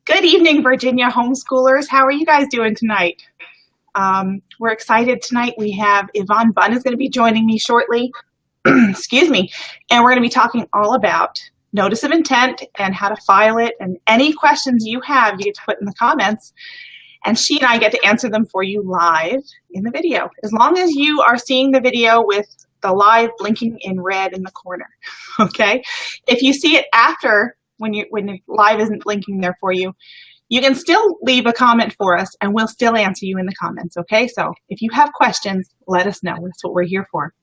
Good evening, Virginia homeschoolers. How are you guys doing tonight? We're excited tonight. We have Yvonne Bunn is going to be joining me shortly. Excuse me. And we're going to be talking all about notice of intent and how to file it. And any questions you have, you get to put in the comments. And she and I get to answer them for you live in the video. As long as you are seeing the video with the live blinking in red in the corner, okay? If you see it after, when the live isn't blinking there for you, you can still leave a comment for us and we'll still answer you in the comments, okay? So if you have questions, let us know. That's what we're here for.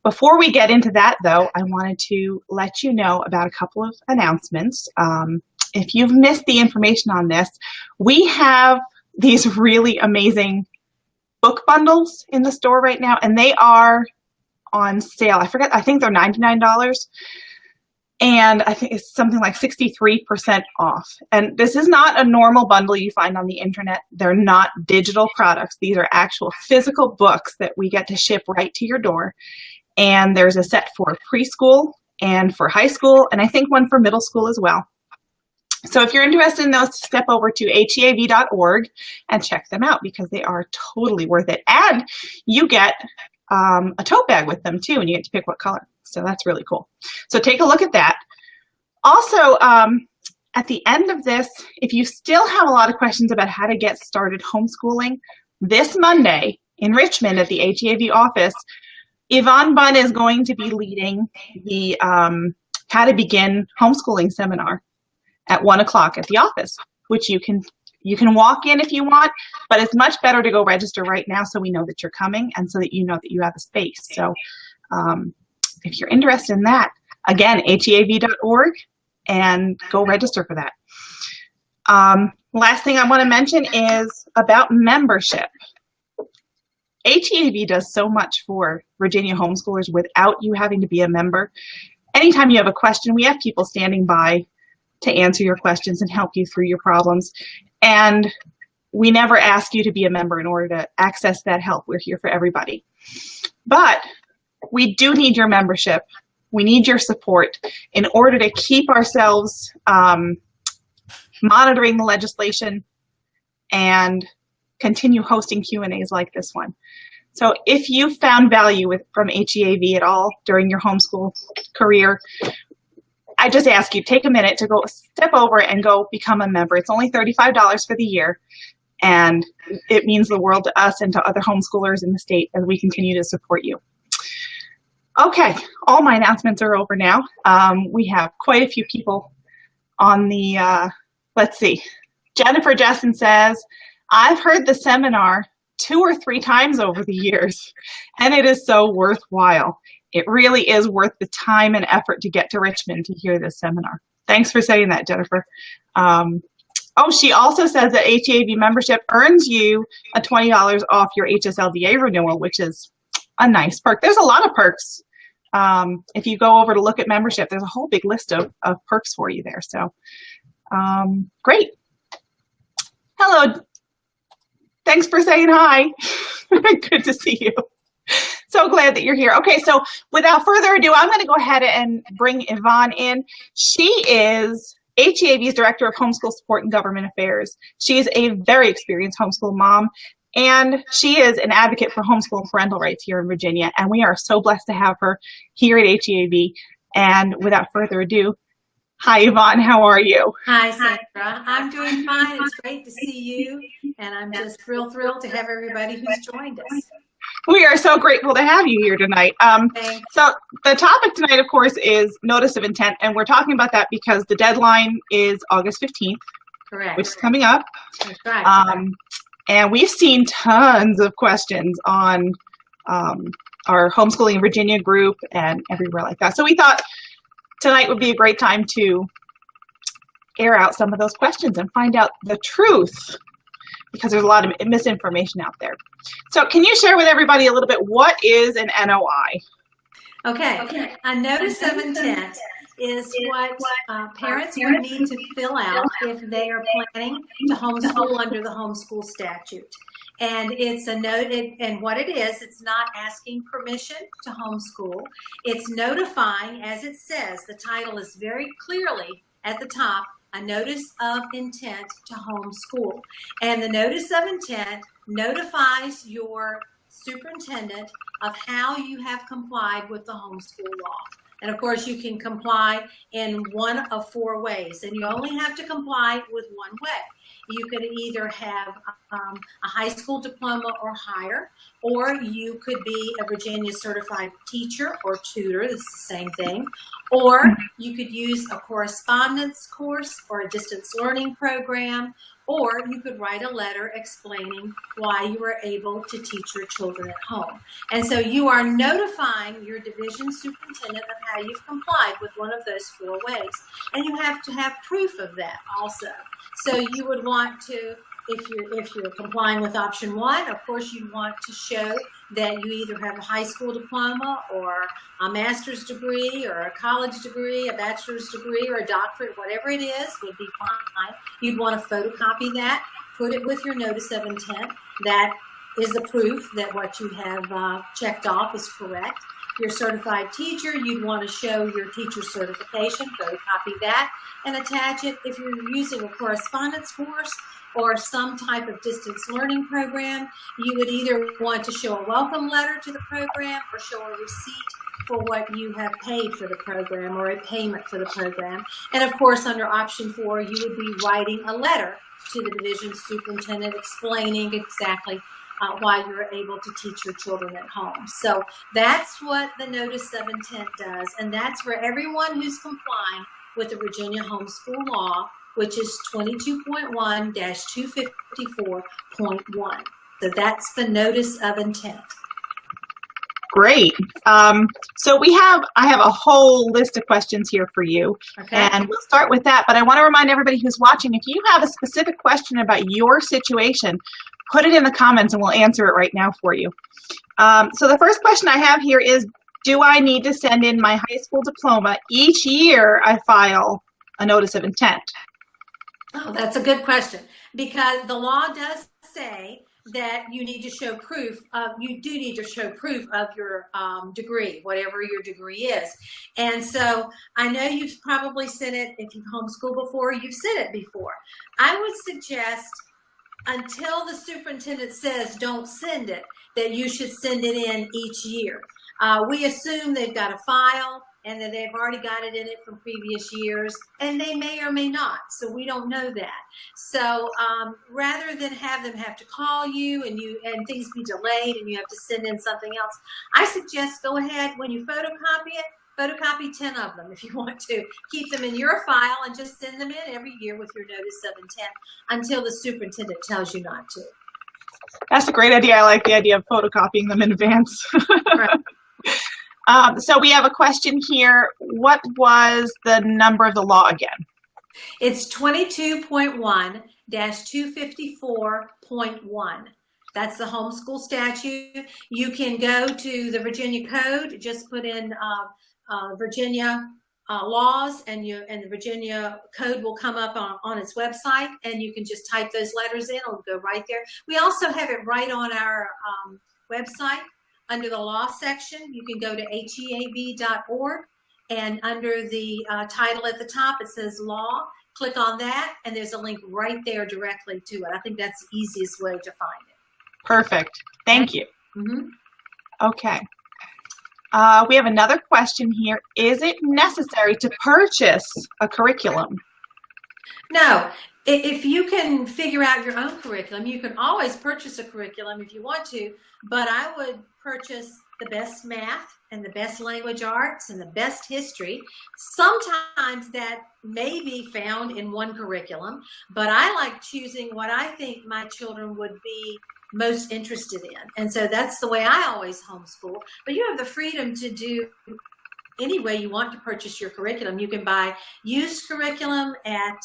Before we get into that though, I wanted to let you know about a couple of announcements. If you've missed the information on this, we have these really amazing book bundles in the store right now, and they are on sale. I think they're $99. And I think it's something like 63% off. And this is not a normal bundle you find on the internet. They're not digital products. These are actual physical books that we get to ship right to your door. And there's a set for preschool and for high school, and I think one for middle school as well. So if you're interested in those, step over to HEAV.org and check them out because they are totally worth it. And you get a tote bag with them too, and you get to pick what color. So that's really cool. So take a look at that. Also, at the end of this, if you still have a lot of questions about how to get started homeschooling, this Monday in Richmond at the HEAV office, Yvonne Bunn is going to be leading the How to Begin Homeschooling seminar at 1 o'clock at the office, which you can walk in if you want, but it's much better to go register right now so we know that you're coming and so that you know that you have a space. So if you're interested in that, again, HEAV.org, and go register for that. Last thing I want to mention is about membership. HEAV does so much for Virginia homeschoolers without you having to be a member. Anytime you have a question, we have people standing by to answer your questions and help you through your problems. And we never ask you to be a member in order to access that help. We're here for everybody. But we do need your membership. We need your support in order to keep ourselves monitoring the legislation and continue hosting Q&As like this one. So if you found value from HEAV at all during your homeschool career, I just ask you, take a minute to go step over and go become a member. It's only $35 for the year, and it means the world to us and to other homeschoolers in the state as we continue to support you. Okay, all my announcements are over now. We have quite a few people on the, let's see. Jennifer Jessen says, I've heard the seminar 2 or 3 times over the years, and it is so worthwhile. It really is worth the time and effort to get to Richmond to hear this seminar. Thanks for saying that, Jennifer. Oh, she also says that HEAV membership earns you a $20 off your HSLDA renewal, which is a nice perk. There's a lot of perks. If you go over to look at membership, there's a whole big list of perks for you there. So great. Hello. Thanks for saying hi. Good to see you. So glad that you're here. Okay, so without further ado, I'm going to go ahead and bring Yvonne in. She is HEAV's Director of Homeschool Support and Government Affairs. She is a very experienced homeschool mom, and she is an advocate for homeschool and parental rights here in Virginia, and we are so blessed to have her here at HEAV. And without further ado, hi, Yvonne. How are you? Hi, Sandra. I'm doing fine. It's great to see you, and I'm just thrilled to have everybody who's joined us. We are so grateful to have you here tonight. So the topic tonight, of course, is notice of intent, and we're talking about that because the deadline is August 15th, correct, which is coming up. That's right. And we've seen tons of questions on our Homeschooling in Virginia group and everywhere like that. So we thought tonight would be a great time to air out some of those questions and find out the truth, because there's a lot of misinformation out there. So can you share with everybody a little bit, what is an NOI? Okay. A notice of intent is what parents would need to fill out if they are planning to homeschool under the homeschool statute. And it's a note, and what it is, it's not asking permission to homeschool. It's notifying, as it says, the title is very clearly at the top, a notice of intent to homeschool. And the notice of intent notifies your superintendent of how you have complied with the homeschool law. And of course, you can comply in one of 4 ways, and you only have to comply with one way. You could either have a high school diploma or higher, or you could be a Virginia certified teacher or tutor, that's the same thing, or you could use a correspondence course or a distance learning program, or you could write a letter explaining why you were able to teach your children at home. And so you are notifying your division superintendent of how you've complied with one of those 4 ways. And you have to have proof of that also. So you would want to, if you're complying with option 1, of course you want to show that you either have a high school diploma or a master's degree or a college degree, a bachelor's degree or a doctorate, whatever it is would be fine. You'd want to photocopy that, put it with your notice of intent. That is the proof that what you have checked off is correct. If you're a certified teacher, you'd want to show your teacher certification, photocopy that, and attach it. If you're using a correspondence course or some type of distance learning program, you would either want to show a welcome letter to the program or show a receipt for what you have paid for the program or a payment for the program. And of course, under option 4, you would be writing a letter to the division superintendent explaining exactly why you're able to teach your children at home. So that's what the notice of intent does, and that's for everyone who's complying with the Virginia homeschool law, which is 22.1-254.1. So that's the notice of intent. Great. So I have a whole list of questions here for you, Okay. and we'll start with that. But I want to remind everybody who's watching, if you have a specific question about your situation, put it in the comments and we'll answer it right now for you. So the first question I have here is, do I need to send in my high school diploma each year I file a notice of intent? Oh, that's a good question, because the law does say that you need to show proof of, you do need to show proof of your degree, whatever your degree is. And so I know you've probably sent it, if you've homeschooled before, you've sent it before. I would suggest, until the superintendent says don't send it, that you should send it in each year. We assume they've got a file and that they've already got it in it from previous years, and they may or may not, so we don't know that. So rather than have them have to call you and things be delayed and you have to send in something else, I suggest go ahead, when you photocopy it, photocopy 10 of them if you want to. Keep them in your file and just send them in every year with your notice of intent until the superintendent tells you not to. That's a great idea. I like the idea of photocopying them in advance. Right. So we have a question here. What was the number of the law again? It's 22.1-254.1. That's the homeschool statute. You can go to the Virginia Code, just put in Virginia laws, and the Virginia Code will come up on its website, and you can just type those letters in. It'll go right there. We also have it right on our website. Under the law section, you can go to HEAV.org, and under the title at the top, it says law. Click on that, and there's a link right there directly to it. I think that's the easiest way to find it. Perfect. Thank you. Mm-hmm. Okay. We have another question here. Is it necessary to purchase a curriculum? No. If you can figure out your own curriculum, you can always purchase a curriculum if you want to, but I would purchase the best math and the best language arts and the best history. Sometimes that may be found in one curriculum, but I like choosing what I think my children would be most interested in. And so that's the way I always homeschool. But you have the freedom to do any way you want to purchase your curriculum. You can buy used curriculum at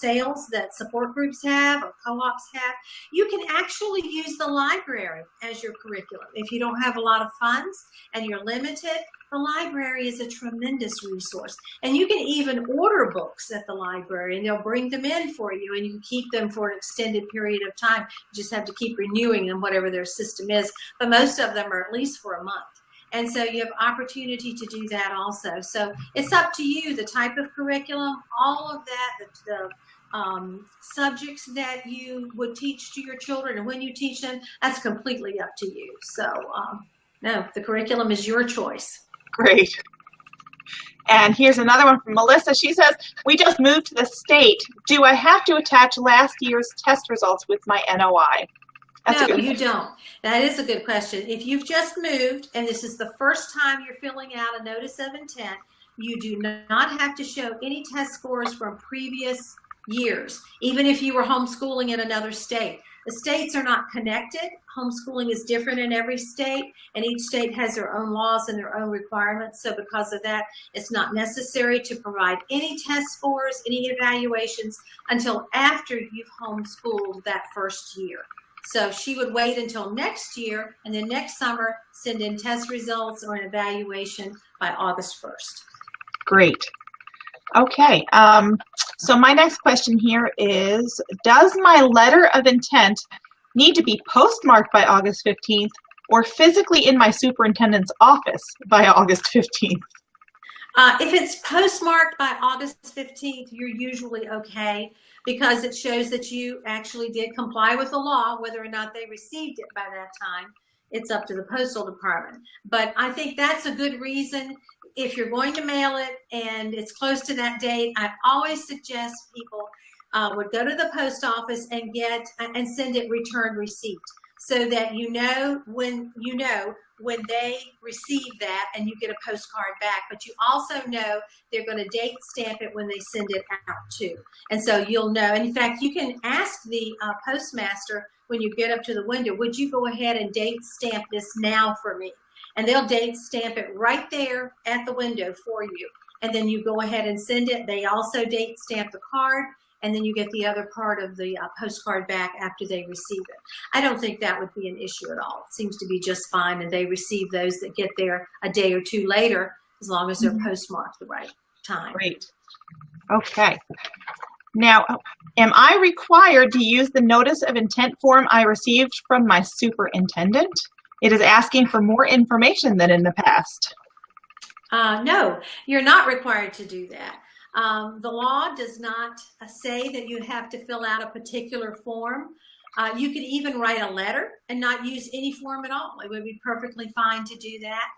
sales that support groups have or co-ops have. You can actually use the library as your curriculum. If you don't have a lot of funds and you're limited, the library is a tremendous resource. And you can even order books at the library, and they'll bring them in for you, and you can keep them for an extended period of time. You just have to keep renewing them, whatever their system is. But most of them are at least for a month. And so you have opportunity to do that also. So it's up to you, the type of curriculum, all of that, the subjects that you would teach to your children and when you teach them, that's completely up to you. So no, the curriculum is your choice. Great. And here's another one from Melissa. She says, we just moved to the state. Do I have to attach last year's test results with my NOI? No, you don't. That is a good question. If you've just moved and this is the first time you're filling out a notice of intent, you do not have to show any test scores from previous years, even if you were homeschooling in another state. The states are not connected. Homeschooling is different in every state, and each state has their own laws and their own requirements. So because of that, it's not necessary to provide any test scores, any evaluations until after you've homeschooled that first year. So she would wait until next year, and then next summer send in test results or an evaluation by August 1st. Great. Okay. So my next question here is, does my letter of intent need to be postmarked by August 15th or physically in my superintendent's office by August 15th? If it's postmarked by August 15th, you're usually okay because it shows that you actually did comply with the law. Whether or not they received it by that time, it's up to the postal department. But I think that's a good reason. If you're going to mail it and it's close to that date, I always suggest people would go to the post office and send it return receipt, so that you know when they receive that and you get a postcard back. But you also know they're going to date stamp it when they send it out too, and so you'll know. And in fact, you can ask the postmaster when you get up to the window, would you go ahead and date stamp this now for me? And they'll date stamp it right there at the window for you. And then you go ahead and send it. They also date stamp the card, and then you get the other part of the postcard back after they receive it. I don't think that would be an issue at all. It seems to be just fine, and they receive those that get there a day or two later, as long as they're postmarked the right time. Great. Okay. Now, am I required to use the notice of intent form I received from my superintendent? It is asking for more information than in the past. No, you're not required to do that. The law does not say that you have to fill out a particular form. You could even write a letter and not use any form at all. It would be perfectly fine to do that.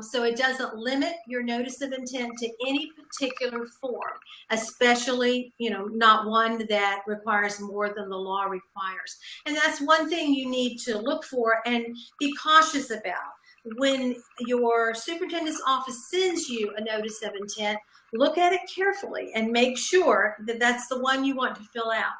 So it doesn't limit your notice of intent to any particular form, especially, not one that requires more than the law requires. And that's one thing you need to look for and be cautious about. When your superintendent's office sends you a notice of intent, look at it carefully and make sure that that's the one you want to fill out.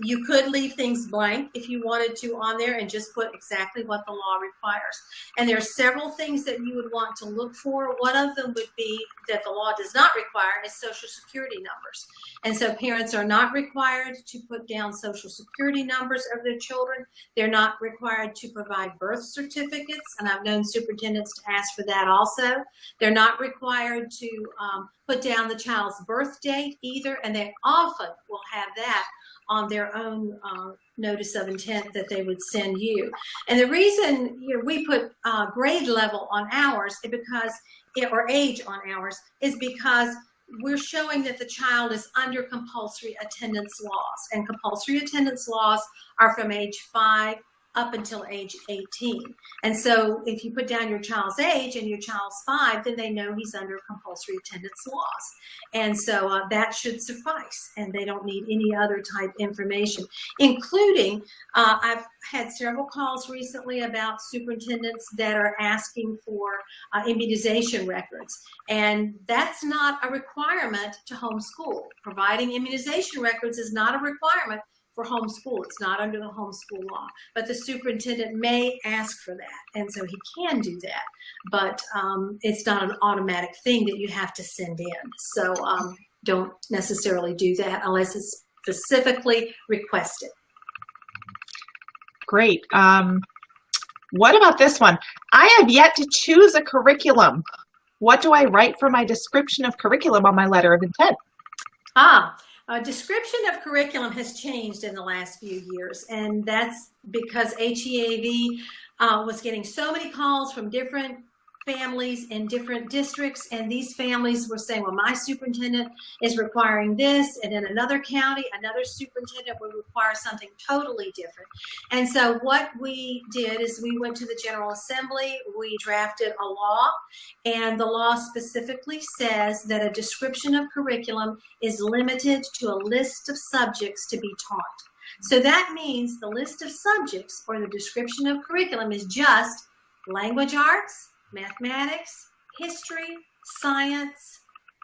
You could leave things blank if you wanted to on there and just put exactly what the law requires. And there are several things that you would want to look for. One of them would be that the law does not require is Social Security numbers. And so parents are not required to put down Social Security numbers of their children. They're not required to provide birth certificates, and I've known superintendents to ask for that also. They're not required to put down the child's birth date either, and they often will have that on their own notice of intent that they would send you. And the reason we put grade level on ours or age on ours is because we're showing that the child is under compulsory attendance laws, and compulsory attendance laws are from age 5 up until age 18. And so if you put down your child's age and your child's 5, then they know he's under compulsory attendance laws. And so that should suffice, and they don't need any other type information, including I've had several calls recently about superintendents that are asking for immunization records. And that's not a requirement to homeschool. Providing immunization records is not a requirement for homeschool. It's not under the homeschool law, but the superintendent may ask for that, and so he can do that, but it's not an automatic thing that you have to send in. So don't necessarily do that unless it's specifically requested. Great. What about this one? I have yet to choose a curriculum. What do I write for my description of curriculum on my letter of intent? Description of curriculum has changed in the last few years, and that's because HEAV was getting so many calls from different families in different districts, and these families were saying, well, my superintendent is requiring this, and in another county, another superintendent would require something totally different. And so what we did is we went to the General Assembly, we drafted a law, and the law specifically says that a description of curriculum is limited to a list of subjects to be taught. So that means the list of subjects or the description of curriculum is just language arts, mathematics, history, science,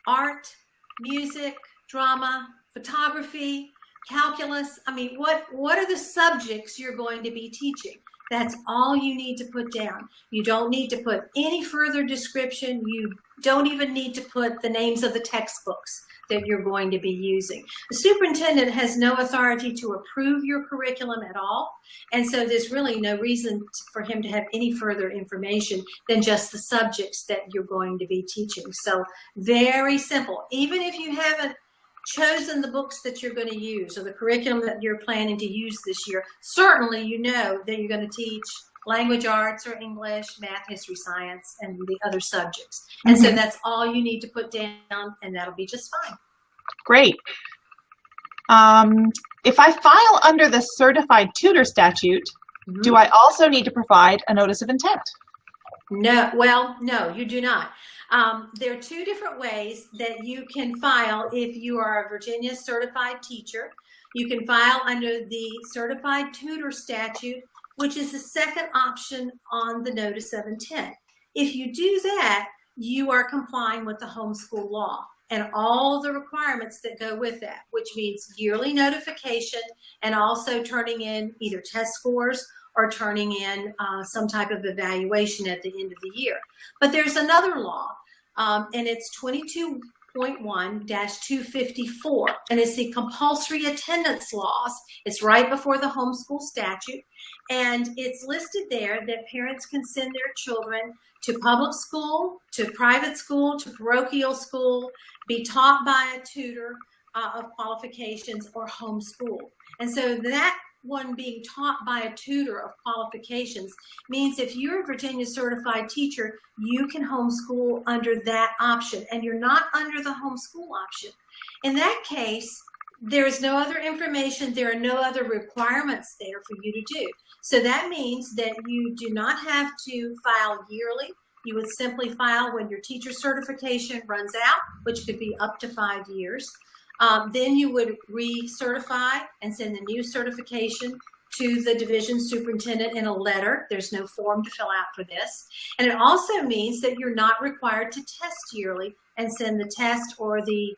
art, music, drama, photography, calculus. I mean, what are the subjects you're going to be teaching? That's all you need to put down. You don't need to put any further description. You don't even need to put the names of the textbooks that you're going to be using. The superintendent has no authority to approve your curriculum at all, and so there's really no reason for him to have any further information than just the subjects that you're going to be teaching. So very simple. Even if you haven't chosen the books that you're going to use or the curriculum that you're planning to use this year, certainly you know that you're going to teach language arts or English, math, history, science, and the other subjects. And so that's all you need to put down, and that'll be just fine. Great. If I file under the certified tutor statute, do I also need to provide a notice of intent? No, well, no, you do not. There are two different ways that you can file if you are a Virginia certified teacher. You can file under the certified tutor statute, which is the second option on the notice of intent. If you do that, you are complying with the homeschool law and all the requirements that go with that, which means yearly notification and also turning in either test scores or turning in some type of evaluation at the end of the year. But there's another law, and it's 22.1-254, and it's the compulsory attendance laws. It's right before the homeschool statute, and it's listed there that parents can send their children to public school, to private school, to parochial school, be taught by a tutor of qualifications, or homeschool. And so that one being taught by a tutor of qualifications means if you're a Virginia certified teacher, you can homeschool under that option, and you're not under the homeschool option. In that case, there is no other information, there are no other requirements there for you to do. So that means that you do not have to file yearly. You would simply file when your teacher certification runs out, which could be up to 5 years. Then you would recertify and send the new certification to the division superintendent in a letter. There's no form to fill out for this. And it also means that you're not required to test yearly and send the test or the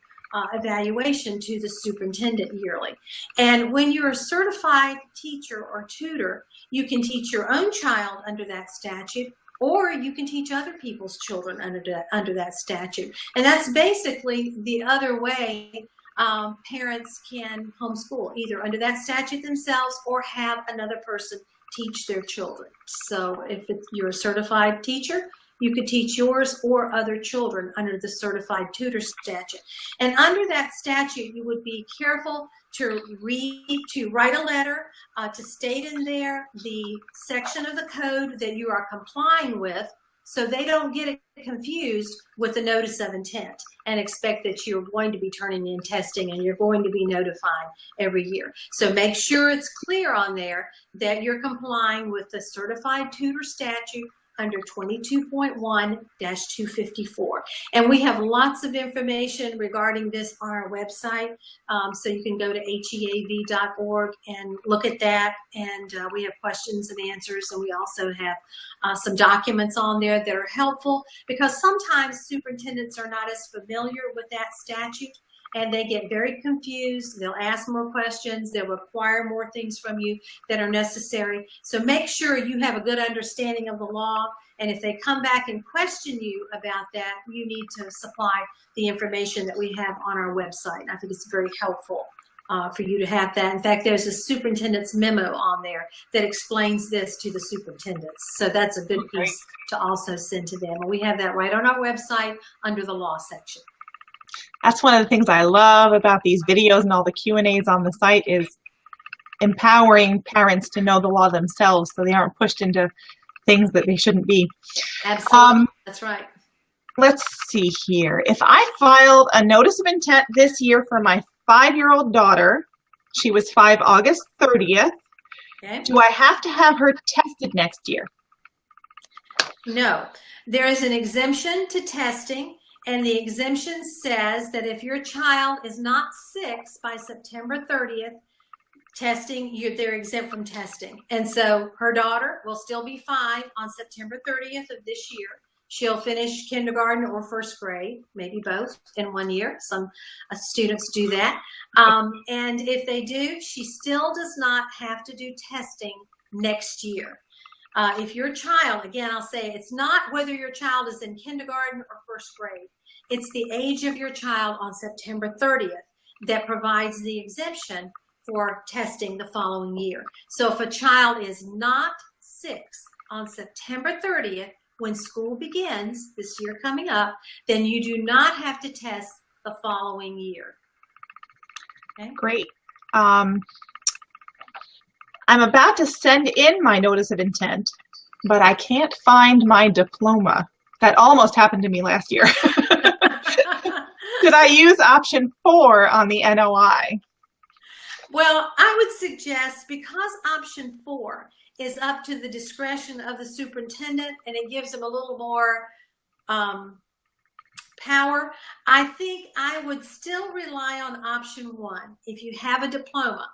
evaluation to the superintendent yearly. And when you're a certified teacher or tutor, you can teach your own child under that statute, or you can teach other people's children under that statute. And that's basically the other way parents can homeschool, either under that statute themselves or have another person teach their children. So if you're a certified teacher, you could teach yours or other children under the certified tutor statute. And under that statute, you would be careful to write a letter to state in there the section of the code that you are complying with, so they don't get it confused with the notice of intent and expect that you're going to be turning in testing and you're going to be notified every year. So make sure it's clear on there that you're complying with the certified tutor statute under 22.1-254. And we have lots of information regarding this on our website. So you can go to heav.org and look at that. And we have questions and answers. And we also have some documents on there that are helpful, because sometimes superintendents are not as familiar with that statute, and they get very confused. They'll ask more questions. They'll require more things from you that are necessary. So make sure you have a good understanding of the law. And if they come back and question you about that, you need to supply the information that we have on our website. I think it's very helpful for you to have that. In fact, there's a superintendent's memo on there that explains this to the superintendents. So that's a good piece to also send to them. And we have that right on our website under the law section. That's one of the things I love about these videos and all the Q&As on the site, is empowering parents to know the law themselves so they aren't pushed into things that they shouldn't be. Absolutely. That's right. Let's see here. If I filed a notice of intent this year for my 5-year-old daughter, she was 5 August 30th, Okay. do I have to have her tested next year? No. There is an exemption to testing, and the exemption says that if your child is not 6 by September 30th, they're exempt from testing. And so her daughter will still be 5 on September 30th of this year. She'll finish kindergarten or first grade, maybe both in 1 year. Some students do that. And if they do, she still does not have to do testing next year. If your child, again, I'll say it's not whether your child is in kindergarten or first grade. It's the age of your child on September 30th that provides the exemption for testing the following year. So if a child is not 6 on September 30th, when school begins this year coming up, then you do not have to test the following year. Okay? Great. I'm about to send in my notice of intent, but I can't find my diploma. That almost happened to me last year. Could I use option 4 on the NOI? Well, I would suggest, because option 4 is up to the discretion of the superintendent and it gives them a little more power, I think I would still rely on option 1 if you have a diploma.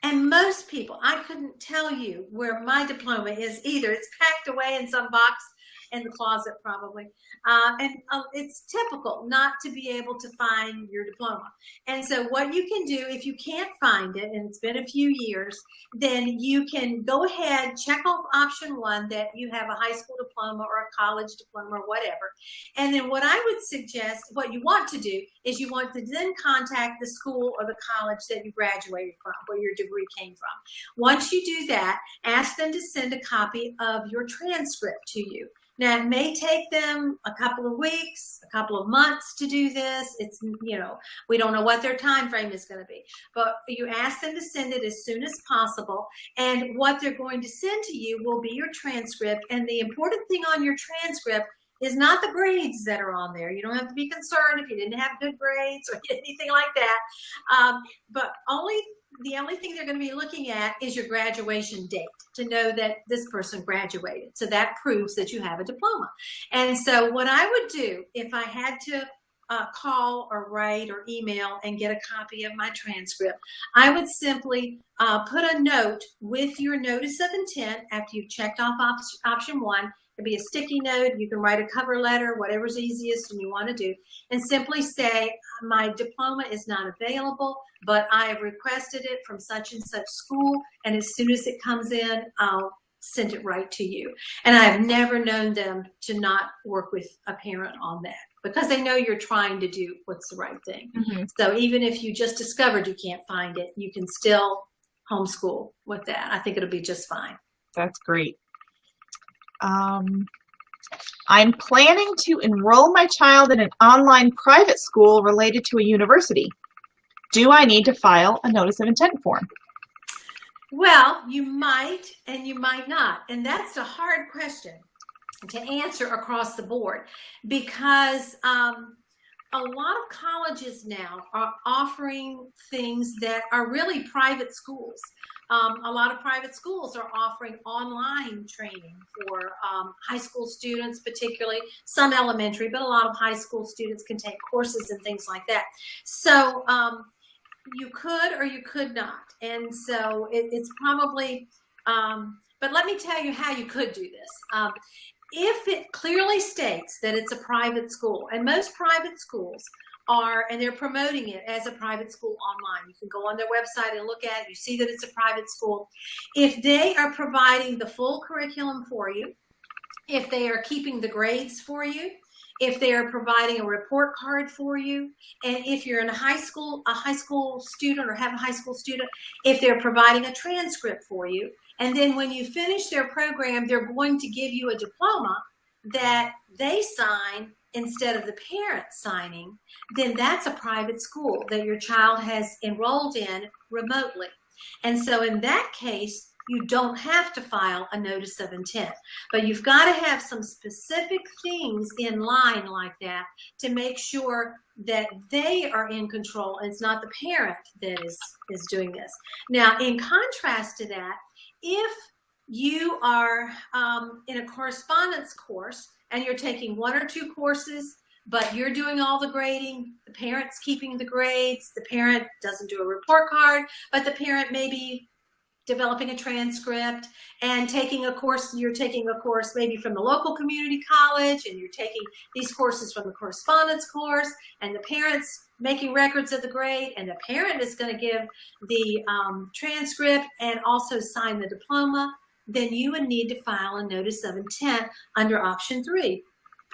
And most people, I couldn't tell you where my diploma is either. It's packed away in some box in the closet probably. And it's typical not to be able to find your diploma. And so what you can do, if you can't find it, and it's been a few years, then you can go ahead, check off option 1 that you have a high school diploma or a college diploma or whatever. And then what I would suggest, what you want to do is you want to then contact the school or the college that you graduated from, where your degree came from. Once you do that, ask them to send a copy of your transcript to you. Now, it may take them a couple of weeks, a couple of months to do this. It's, we don't know what their time frame is going to be. But you ask them to send it as soon as possible. And what they're going to send to you will be your transcript. And the important thing on your transcript is not the grades that are on there. You don't have to be concerned if you didn't have good grades or anything like that. But the only thing they're going to be looking at is your graduation date to know that this person graduated. So that proves that you have a diploma. And so what I would do if I had to call or write or email and get a copy of my transcript, I would simply put a note with your notice of intent after you've checked off option 1. It'd be a sticky note. You can write a cover letter, whatever's easiest and you want to do, and simply say, my diploma is not available, but I have requested it from such and such school, and as soon as it comes in, I'll send it right to you. And I have never known them to not work with a parent on that, because they know you're trying to do what's the right thing. Mm-hmm. So even if you just discovered you can't find it, you can still homeschool with that. I think it'll be just fine. That's great. I'm planning to enroll my child in an online private school related to a university. Do I need to file a notice of intent form? Well, you might and you might not. And that's a hard question to answer across the board, because a lot of colleges now are offering things that are really private schools. A lot of private schools are offering online training for high school students, particularly some elementary, but a lot of high school students can take courses and things like that. So you could or you could not. And so it's probably, but let me tell you how you could do this. If it clearly states that it's a private school, and most private schools are, and they're promoting it as a private school online. You can go on their website and look at it. You see that it's a private school. If they are providing the full curriculum for you, if they are keeping the grades for you, if they are providing a report card for you, and if you're in a high school student or have a high school student, if they're providing a transcript for you, and then when you finish their program, they're going to give you a diploma that they sign instead of the parent signing, then that's a private school that your child has enrolled in remotely. And so in that case, you don't have to file a notice of intent. But you've got to have some specific things in line like that to make sure that they are in control and it's not the parent that is doing this. Now, in contrast to that, if you are in a correspondence course and you're taking 1 or 2 courses, but you're doing all the grading, the parent's keeping the grades, the parent doesn't do a report card, but the parent may be developing a transcript and taking a course, you're taking a course maybe from the local community college and you're taking these courses from the correspondence course and the parent's making records of the grade and the parent is going to give the transcript and also sign the diploma, then you would need to file a notice of intent under option 3.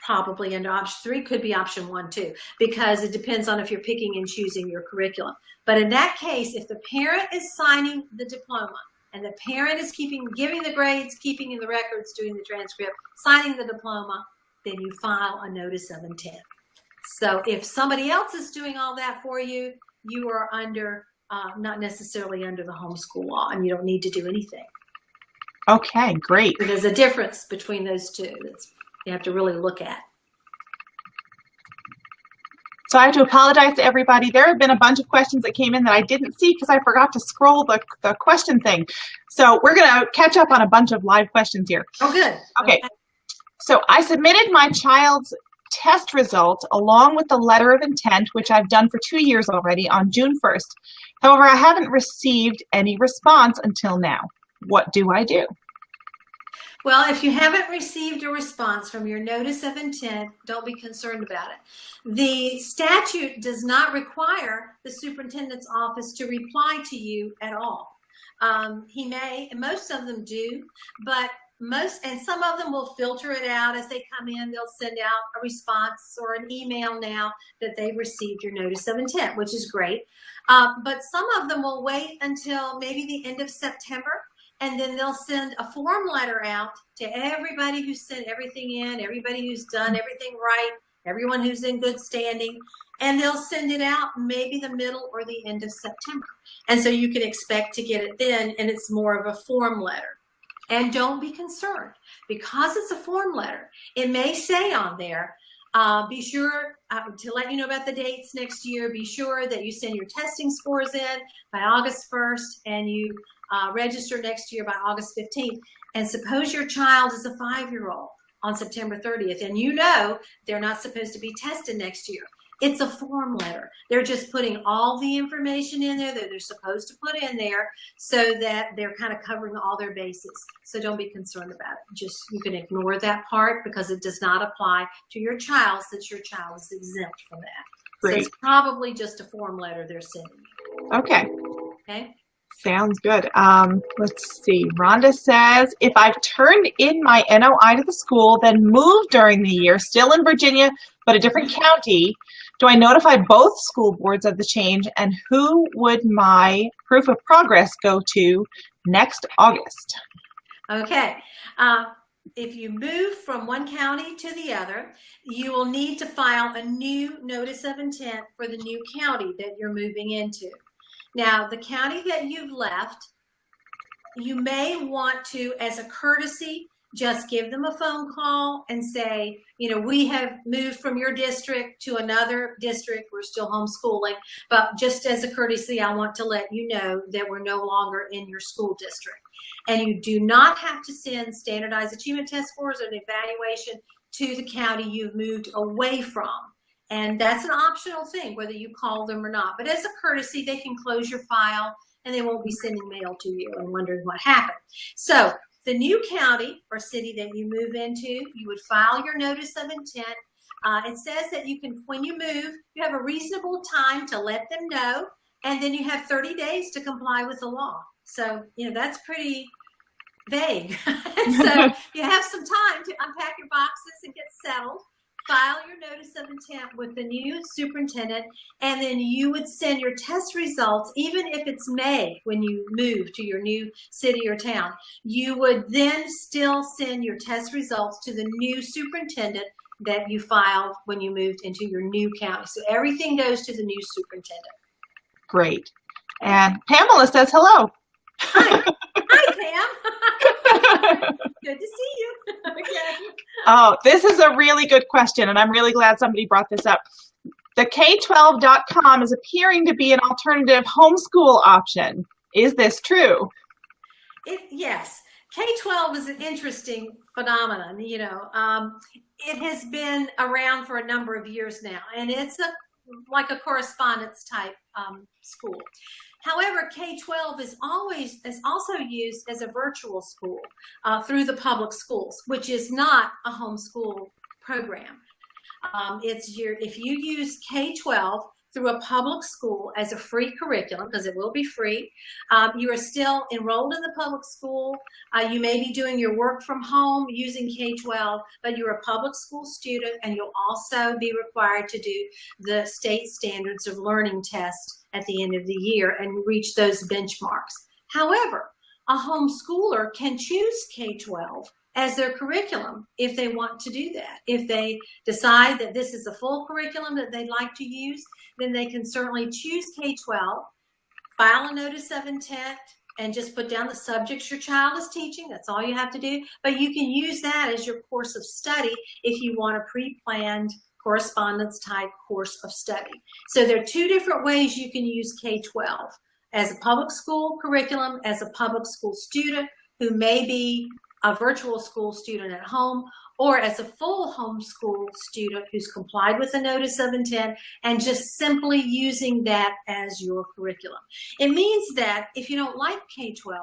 Probably under option 3, could be option 1 too, because it depends on if you're picking and choosing your curriculum. But in that case, if the parent is signing the diploma and the parent is giving the grades, keeping in the records, doing the transcript, signing the diploma, then you file a notice of intent. So if somebody else is doing all that for you, you are under, not necessarily under the homeschool law, and you don't need to do anything. Okay, great. But there's a difference between those two that you have to really look at. So I have to apologize to everybody. There have been a bunch of questions that came in that I didn't see because I forgot to scroll the question thing. So we're going to catch up on a bunch of live questions here. Oh, good. Okay. So I submitted my child's test results along with the letter of intent, which I've done for 2 years already, on June 1st. However, I haven't received any response until now. What do I do? Well, if you haven't received a response from your notice of intent, don't be concerned about it. The statute does not require the superintendent's office to reply to you at all. He may, and most of them do, but some of them will filter it out as they come in. They'll send out a response or an email now that they've received your notice of intent, which is great. But some of them will wait until maybe the end of September, and then they'll send a form letter out to everybody who's sent everything in, everybody who's done everything right, everyone who's in good standing, and they'll send it out maybe the middle or the end of September. And so you can expect to get it then, and it's more of a form letter. And don't be concerned, because it's a form letter. It may say on there, be sure to let you know about the dates next year. Be sure that you send your testing scores in by August 1st, and you register next year by August 15th. And suppose your child is a 5-year-old on September 30th, and you know they're not supposed to be tested next year. It's a form letter. They're just putting all the information in there that they're supposed to put in there so that they're kind of covering all their bases. So don't be concerned about it. Just, you can ignore that part because it does not apply to your child, since your child is exempt from that. Great. So it's probably just a form letter they're sending you. Okay. Okay. Sounds good. Let's see. Rhonda says, if I've turned in my NOI to the school, then moved during the year, still in Virginia, but a different county, do I notify both school boards of the change, and who would my proof of progress go to next August? Okay. If you move from one county to the other, you will need to file a new notice of intent for the new county that you're moving into. Now, the county that you've left, you may want to, as a courtesy, just give them a phone call and say, you know, we have moved from your district to another district. We're still homeschooling, but just as a courtesy, I want to let you know that we're no longer in your school district. And you do not have to send standardized achievement test scores or an evaluation to the county you've moved away from. And that's an optional thing, whether you call them or not. But as a courtesy, they can close your file and they won't be sending mail to you and wondering what happened. So the new county or city that you move into, you would file your notice of intent. It says that you can, when you move, you have a reasonable time to let them know, and then you have 30 days to comply with the law. So, you know, that's pretty vague. So you have some time to unpack your boxes and get settled. File your notice of intent with the new superintendent, and then you would send your test results, even if it's May when you move to your new city or town. You would then still send your test results to the new superintendent that you filed when you moved into your new county. So everything goes to the new superintendent. Great. And Pamela says hello. Hi. Hi, Pam. Good to see you. Okay. Oh, this is a really good question, and I'm really glad somebody brought this up. The K12.com is appearing to be an alternative homeschool option. Is this true? Yes. K-12 is an interesting phenomenon. It has been around for a number of years now, and it's like a correspondence type school. However, K-12 is also used as a virtual school through the public schools, which is not a homeschool program. If you use K-12 through a public school as a free curriculum, because it will be free, you are still enrolled in the public school. You may be doing your work from home using K-12, but you're a public school student, and you'll also be required to do the state standards of learning test at the end of the year and reach those benchmarks. However, a homeschooler can choose K-12 as their curriculum if they want to do that. If they decide that this is a full curriculum that they'd like to use, then they can certainly choose K-12, file a notice of intent, and just put down the subjects your child is teaching. That's all you have to do. But you can use that as your course of study if you want a pre-planned correspondence type course of study. So there are two different ways you can use K-12: as a public school curriculum, as a public school student who may be a virtual school student at home, or as a full homeschool student who's complied with a notice of intent and just simply using that as your curriculum. It means that if you don't like K-12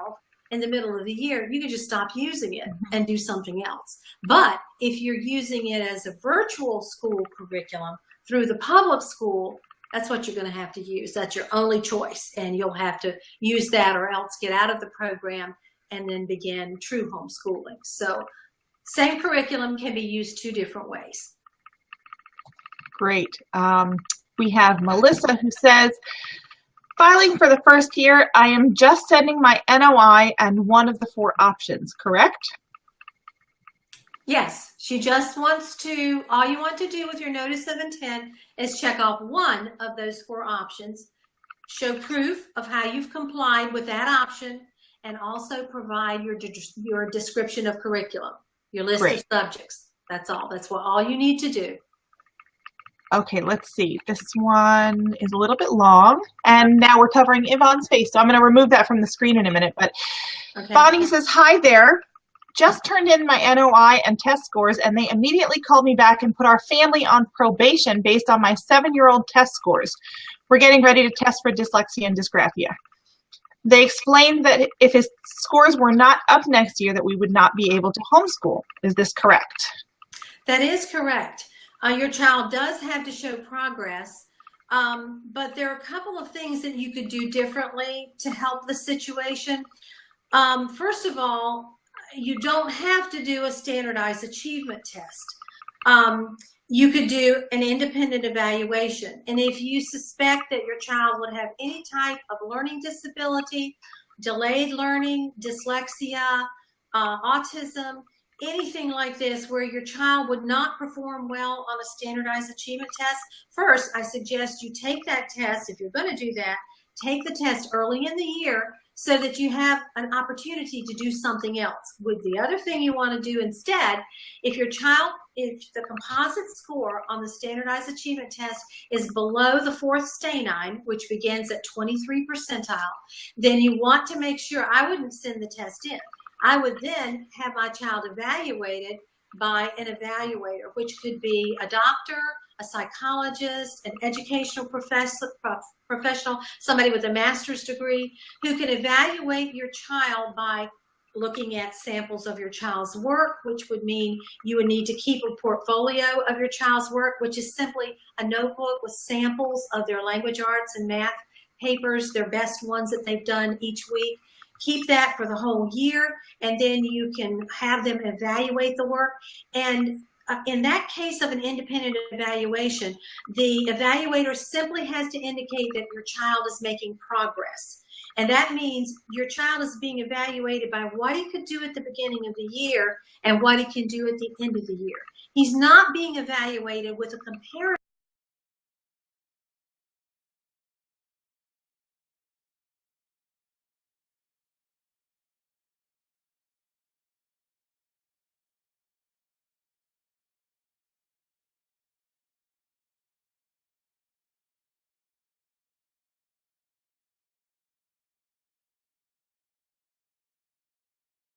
in the middle of the year, you can just stop using it and do something else. But if you're using it as a virtual school curriculum through the public school, that's what you're going to have to use. That's your only choice, and you'll have to use that or else get out of the program and then begin true homeschooling. So same curriculum can be used two different ways. Great. We have Melissa who says, filing for the first year, I am just sending my NOI and one of the 4 options, correct? Yes, she just wants to, all you want to do with your notice of intent is check off one of those 4 options, show proof of how you've complied with that option, and also provide your description of curriculum, your list of subjects. That's all. That's all you need to do. Okay, let's see. This one is a little bit long, and now we're covering Yvonne's face, so I'm going to remove that from the screen in a minute. But okay. Bonnie says, hi there. Just turned in my NOI and test scores, and they immediately called me back and put our family on probation based on my 7-year-old test scores. We're getting ready to test for dyslexia and dysgraphia. They explained that if his scores were not up next year, that we would not be able to homeschool. Is this correct? That is correct. Your child does have to show progress, but there are a couple of things that you could do differently to help the situation. First of all, you don't have to do a standardized achievement test. You could do an independent evaluation. And if you suspect that your child would have any type of learning disability, delayed learning, dyslexia, autism, anything like this where your child would not perform well on a standardized achievement test, first, I suggest you take that test. If you're going to do that, take the test early in the year so that you have an opportunity to do something else. With the other thing you want to do instead, if the composite score on the standardized achievement test is below the 4th STANINE, which begins at 23 percentile, then you want to make sure, I wouldn't send the test in. I would then have my child evaluated by an evaluator, which could be a doctor, a psychologist, an educational professional, somebody with a master's degree, who can evaluate your child by looking at samples of your child's work, which would mean you would need to keep a portfolio of your child's work, which is simply a notebook with samples of their language arts and math papers, their best ones that they've done each week. Keep that for the whole year, and then you can have them evaluate the work. And in that case of an independent evaluation, the evaluator simply has to indicate that your child is making progress. And that means your child is being evaluated by what he could do at the beginning of the year and what he can do at the end of the year. He's not being evaluated with a comparison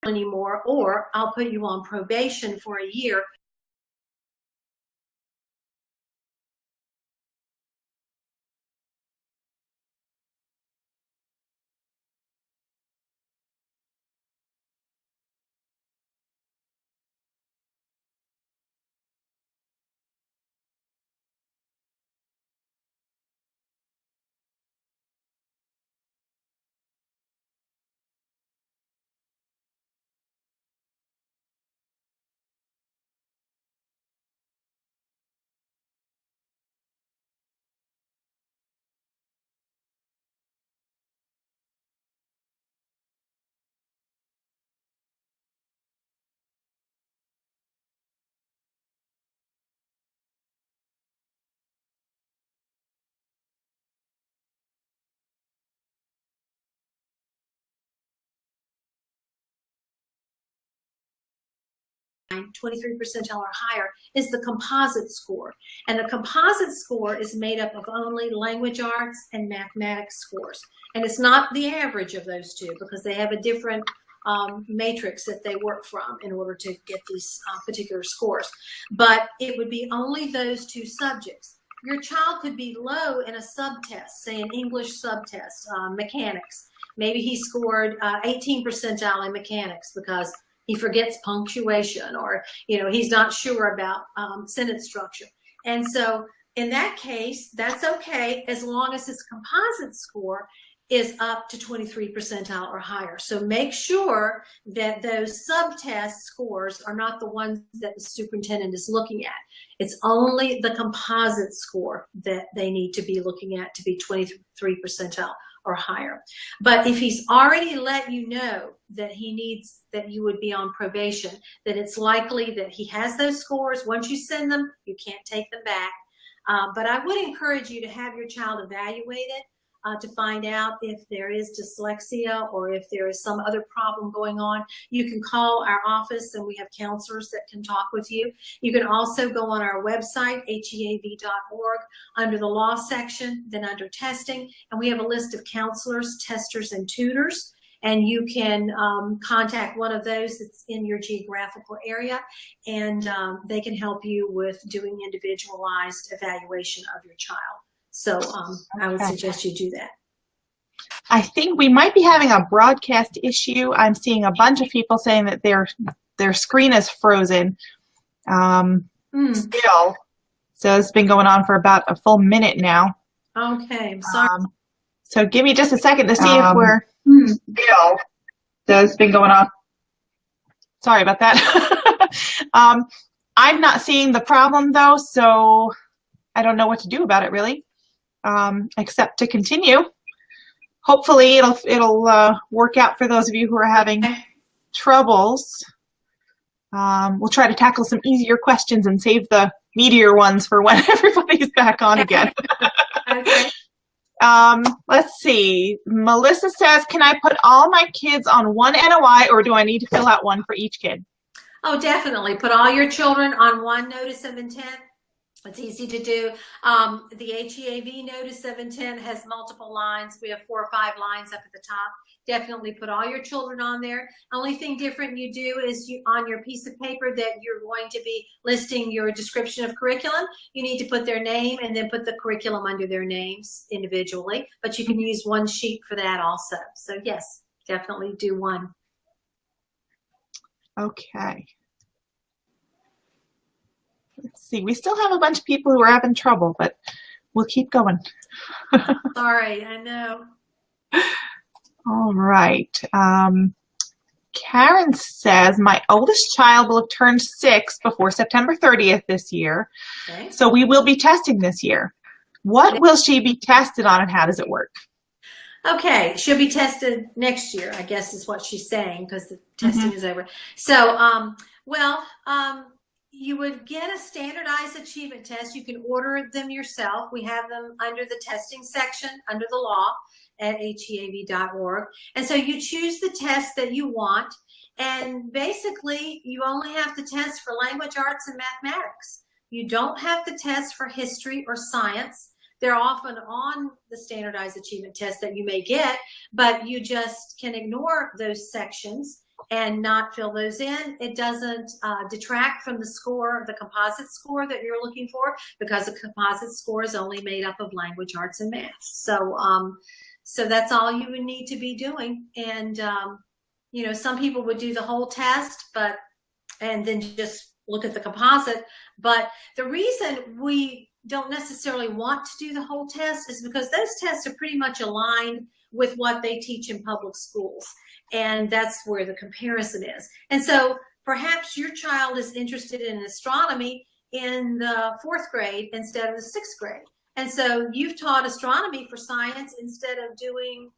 anymore, or I'll put you on probation for a year. line, 23 percentile or higher, is the composite score. And the composite score is made up of only language arts and mathematics scores. And it's not the average of those two, because they have a different matrix that they work from in order to get these particular scores. But it would be only those two subjects. Your child could be low in a subtest, say an English subtest, mechanics. Maybe he scored 18 percentile in mechanics because he forgets punctuation, or he's not sure about sentence structure. And so in that case, that's okay as long as his composite score is up to 23 percentile or higher. So make sure that those subtest scores are not the ones that the superintendent is looking at. It's only the composite score that they need to be looking at to be 23 percentile or higher. But if he's already let you know that he needs, that you would be on probation, that it's likely that he has those scores. Once you send them, you can't take them back. But I would encourage you to have your child evaluated to find out if there is dyslexia or if there is some other problem going on. You can call our office and we have counselors that can talk with you. You can also go on our website, HEAV.org, under the law section, then under testing, and we have a list of counselors, testers, and tutors. And you can contact one of those that's in your geographical area, and they can help you with doing individualized evaluation of your child. So I would suggest you do that. I think we might be having a broadcast issue. I'm seeing a bunch of people saying that their screen is frozen still. So it's been going on for about a full minute now. Okay, I'm sorry. So give me just a second to see if we're still. So it's been going on. Sorry about that. I'm not seeing the problem though, so I don't know what to do about it really. Except to continue. Hopefully it'll work out for those of you who are having troubles. We'll try to tackle some easier questions and save the meatier ones for when everybody's back on again. Okay. Let's see. Melissa says, can I put all my kids on one NOI, or do I need to fill out one for each kid? Oh, definitely. Put all your children on one notice of intent. It's easy to do. The HEAV notice of intent has multiple lines. We have 4 or 5 lines up at the top. Definitely put all your children on there. Only thing different you do is on your piece of paper that you're going to be listing your description of curriculum, you need to put their name and then put the curriculum under their names individually. But you can use one sheet for that also. So yes, definitely do one. Okay. Let's see. We still have a bunch of people who are having trouble, but we'll keep going. Sorry, I know. All right. Karen says, my oldest child will have turned 6 before September 30th this year. Okay. So we will be testing this year. What will she be tested on, and how does it work? Okay, she'll be tested next year, I guess is what she's saying, because the testing is over. So, you would get a standardized achievement test. You can order them yourself. We have them under the testing section, under the law at HEAV.org. And so you choose the test that you want. And basically, you only have to test for language arts and mathematics. You don't have to test for history or science. They're often on the standardized achievement test that you may get, but you just can ignore those sections and not fill those in. It doesn't detract from the score, the composite score that you're looking for, because the composite score is only made up of language, arts, and math. So, so that's all you would need to be doing. And, you know, some people would do the whole test, and then just look at the composite. But the reason we don't necessarily want to do the whole test is because those tests are pretty much aligned with what they teach in public schools. And that's where the comparison is. And so perhaps your child is interested in astronomy in the 4th grade instead of the 6th grade. And so you've taught astronomy for science instead of doing,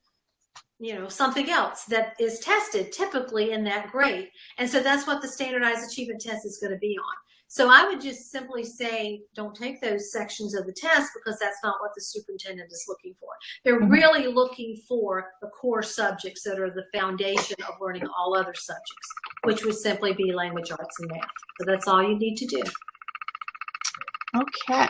you know, something else that is tested typically in that grade. And so that's what the standardized achievement test is going to be on. So I would just simply say, don't take those sections of the test, because that's not what the superintendent is looking for. They're really looking for the core subjects that are the foundation of learning all other subjects, which would simply be language, arts, and math. So that's all you need to do. Okay.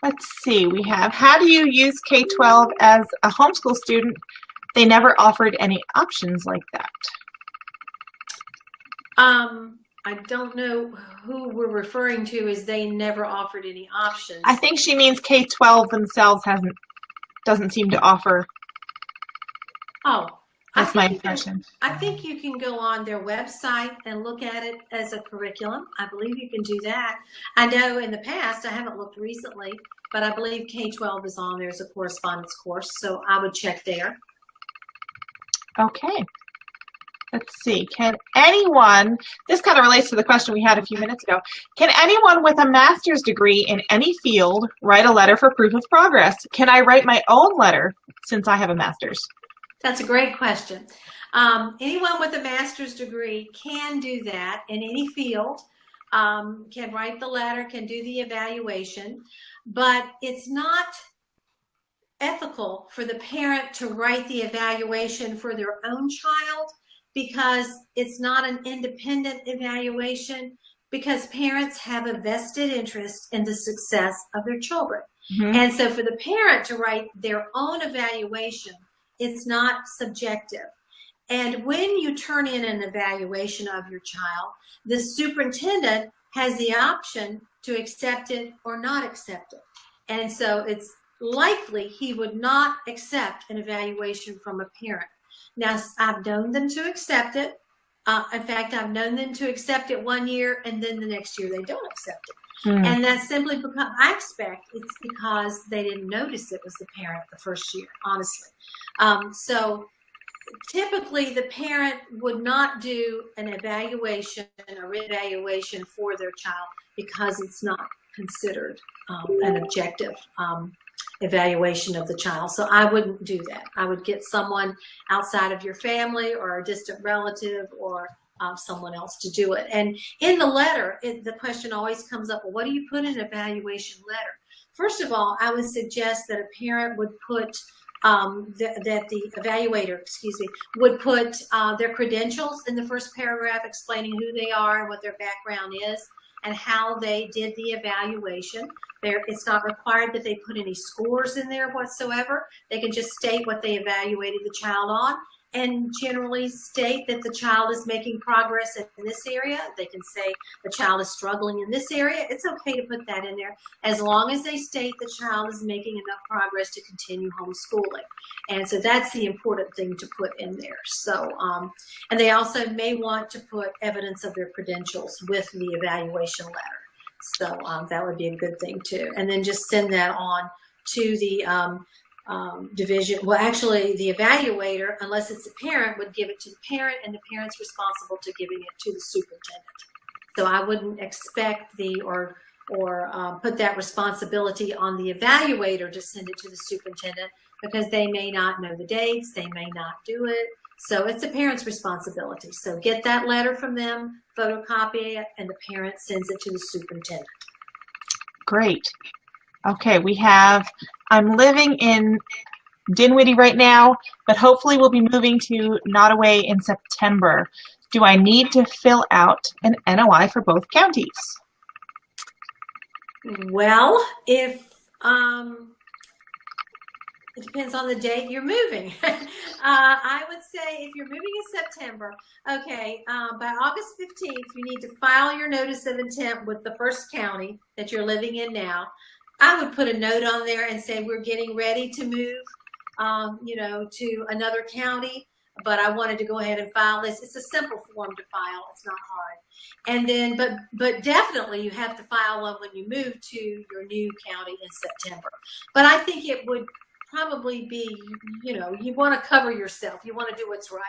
Let's see, we have, how do you use K-12 as a homeschool student? They never offered any options like that. I don't know who we're referring to as they never offered any options. I think she means K-12 themselves doesn't seem to offer. Oh, that's my impression. I think you can go on their website and look at it as a curriculum. I believe you can do that. I know in the past, I haven't looked recently, but I believe K-12 is on there as a correspondence course, so I would check there. Okay. Let's see, can anyone, this kind of relates to the question we had a few minutes ago, can anyone with a master's degree in any field write a letter for proof of progress? Can I write my own letter since I have a master's? That's a great question. Anyone with a master's degree can do that in any field, can write the letter, can do the evaluation, but it's not ethical for the parent to write the evaluation for their own child, because it's not an independent evaluation, because parents have a vested interest in the success of their children. And so for the parent to write their own evaluation, it's not subjective. And when you turn in an evaluation of your child, the superintendent has the option to accept it or not accept it. And so it's likely he would not accept an evaluation from a parent. Now, I've known them to accept it. In fact, I've known them to accept it one year, and then the next year they don't accept it. And that's simply because, I expect it's because they didn't notice it was the parent the first year, honestly. So typically the parent would not do an evaluation or reevaluation for their child because it's not considered an objective evaluation of the child. So I wouldn't do that. I would get someone outside of your family or a distant relative or someone else to do it. And in the letter, the question always comes up, well, what do you put in an evaluation letter? First of all, I would suggest that a parent would put that the evaluator, would put their credentials in the first paragraph, explaining who they are and what their background is and how they did the evaluation. It's not required that they put any scores in there whatsoever. They can just state what they evaluated the child on and generally state that the child is making progress in this area. They can say the child is struggling in this area. It's okay to put that in there as long as they state the child is making enough progress to continue homeschooling. And so that's the important thing to put in there. So, and they also may want to put evidence of their credentials with the evaluation letter. So that would be a good thing too. And then just send that on to the division. Well, actually the evaluator, unless it's a parent, would give it to the parent, and the parent's responsible to giving it to the superintendent. So I wouldn't expect or put that responsibility on the evaluator to send it to the superintendent, because they may not know the dates, they may not do it. So it's a parent's responsibility. So get that letter from them, photocopy it, and the parent sends it to the superintendent. Great. Okay, we have, I'm living in Dinwiddie right now, but hopefully we'll be moving to Nottoway in September. Do I need to fill out an NOI for both counties? Well, if It depends on the date you're moving. I would say if you're moving in September, okay, by August 15th, you need to file your notice of intent with the first county that you're living in now. I would put a note on there and say, we're getting ready to move, you know, to another county, but I wanted to go ahead and file this. It's a simple form to file. It's not hard. And then, but definitely you have to file one when you move to your new county in September. But I think it would probably be, you know, you want to cover yourself. You want to do what's right.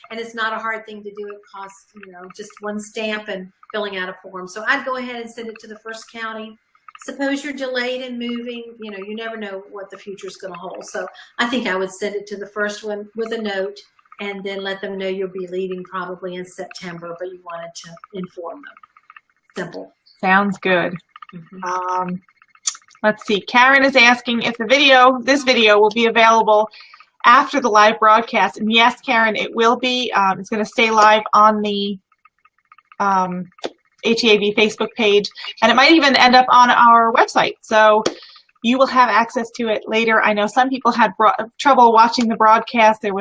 And it's not a hard thing to do. It costs, you know, just one stamp and filling out a form. So I'd go ahead and send it to the first county. Suppose you're delayed in moving, you know, you never know what the future is going to hold. So I think I would send it to the first one with a note and then let them know you'll be leaving probably in September, but you wanted to inform them. Simple. Sounds good. Let's see. Karen is asking if this video will be available after the live broadcast. And yes, Karen, it will be. It's going to stay live on the HEAV Facebook page, and it might even end up on our website. So you will have access to it later. I know some people had trouble watching the broadcast. It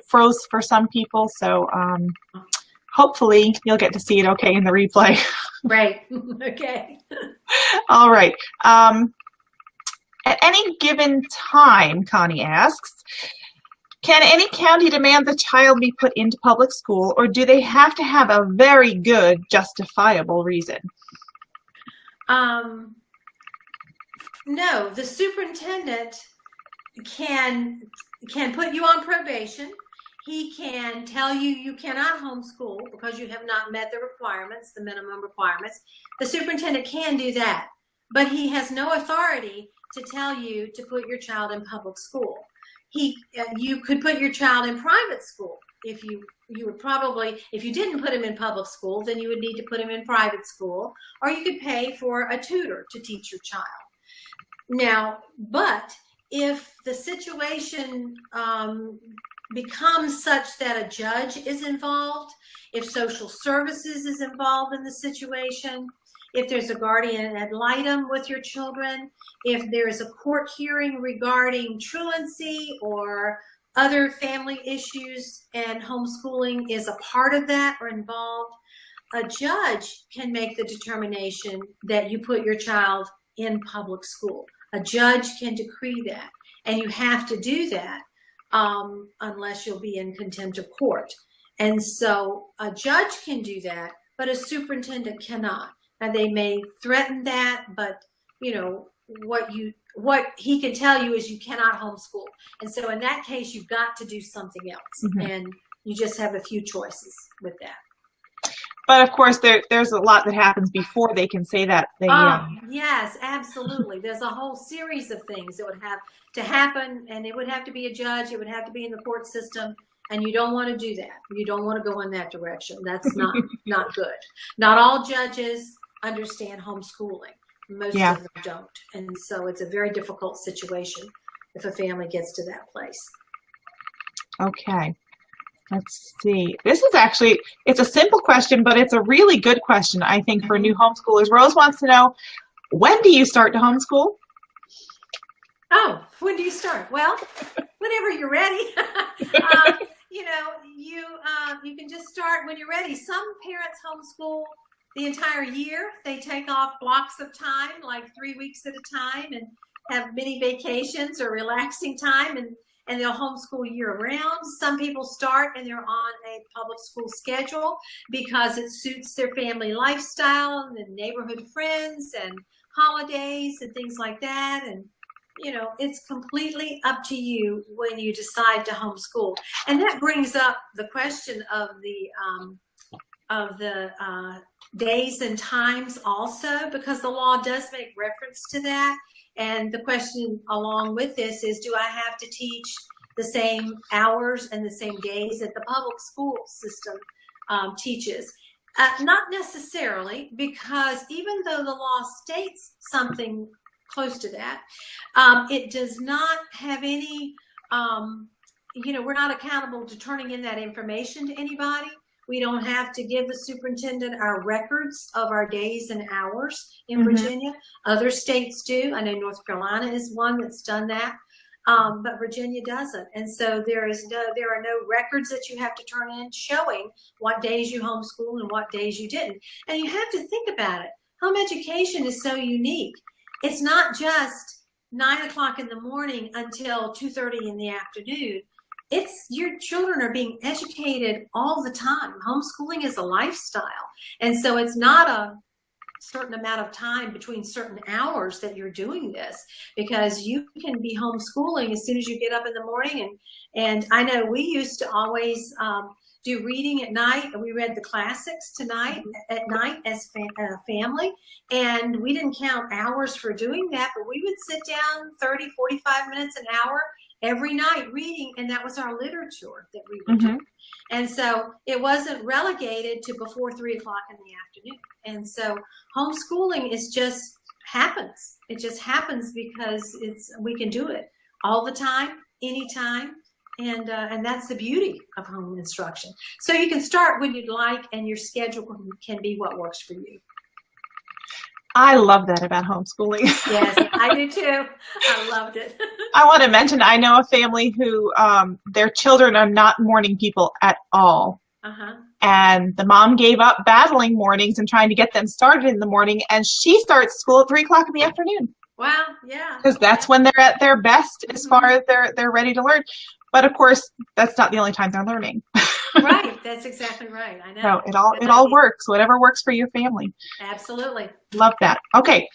froze for some people. So hopefully you'll get to see it okay in the replay. Right. Okay. All right. At any given time, Connie asks, can any county demand the child be put into public school, or do they have to have a very good justifiable reason? No, the superintendent can put you on probation. He can tell you you cannot homeschool because you have not met the requirements, the minimum requirements. The superintendent can do that, but he has no authority to tell you to put your child in public school. You could put your child in private school. If you would probably, if you didn't put him in public school, then you would need to put him in private school, or you could pay for a tutor to teach your child. Now, but if the situation becomes such that a judge is involved, if social services is involved in the situation, if there's a guardian ad litem with your children, if there's a court hearing regarding truancy or other family issues and homeschooling is a part of that or involved, a judge can make the determination that you put your child in public school. A judge can decree that, and you have to do that unless you'll be in contempt of court. And so a judge can do that, but a superintendent cannot. Now they may threaten that, but you know what he can tell you is you cannot homeschool. And so in that case, you've got to do something else, and you just have a few choices with that. But of course, there's a lot that happens before they can say that. Yes, absolutely. There's a whole series of things that would have to happen, and it would have to be a judge. It would have to be in the court system, and you don't want to do that. You don't want to go in that direction. That's not good. Not all judges understand homeschooling. Most of them don't, and so it's a very difficult situation if a family gets to that place. Okay. Let's see. This is actually, it's a simple question, but it's a really good question, I think, for new homeschoolers. Rose wants to know, when do you start to homeschool? Oh, when do you start? Well, whenever you're ready. You know, you can just start when you're ready. Some parents homeschool the entire year. They take off blocks of time, like 3 weeks at a time, and have many vacations or relaxing time, and they'll homeschool year round. Some people start and they're on a public school schedule because it suits their family lifestyle and neighborhood friends and holidays and things like that. And, you know, it's completely up to you when you decide to homeschool. And that brings up the question of the days and times also, because the law does make reference to that. And the question along with this is, do I have to teach the same hours and the same days that the public school system teaches? Not necessarily, because even though the law states something close to that, it does not have any, you know, we're not accountable to turning in that information to anybody. We don't have to give the superintendent our records of our days and hours in Virginia. Other states do. I know North Carolina is one that's done that. but Virginia doesn't. And so there are no records that you have to turn in showing what days you homeschooled and what days you didn't. And you have to think about it. Home education is so unique. It's not just 9 o'clock in the morning until 2:30 in the afternoon. It's your children are being educated all the time. Homeschooling is a lifestyle. And so it's not a certain amount of time between certain hours that you're doing this, because you can be homeschooling as soon as you get up in the morning. And I know we used to always do reading at night. We read the classics at night as a family, and we didn't count hours for doing that, but we would sit down 30, 45 minutes, an hour every night reading, and that was our literature that we would do. And so it wasn't relegated to before 3 o'clock in the afternoon. And so homeschooling is just happens. It just happens because we can do it all the time, anytime. And that's the beauty of home instruction. So you can start when you'd like, and your schedule can be what works for you. I love that about homeschooling. Yes, I do too. I loved it. I want to mention, I know a family who their children are not morning people at all. And the mom gave up battling mornings and trying to get them started in the morning, and she starts school at 3 o'clock in the afternoon. Wow, yeah. Because that's when they're at their best as far as they're ready to learn. But of course, that's not the only time they're learning. Right, that's exactly right. I know. So it all works, whatever works for your family. Absolutely. Love that. Okay.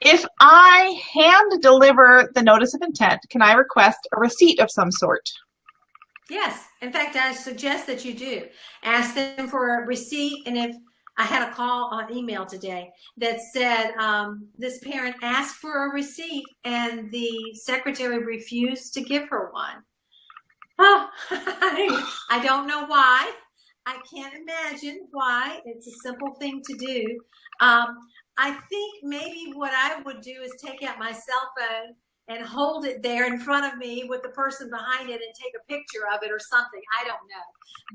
If I hand deliver the notice of intent, can I request a receipt of some sort? Yes. In fact, I suggest that you do. Ask them for a receipt. And if I had a call on email today that said this parent asked for a receipt and the secretary refused to give her one. Oh, I don't know why. I can't imagine why. It's a simple thing to do. I think maybe what I would do is take out my cell phone and hold it there in front of me with the person behind it and take a picture of it or something. I don't know.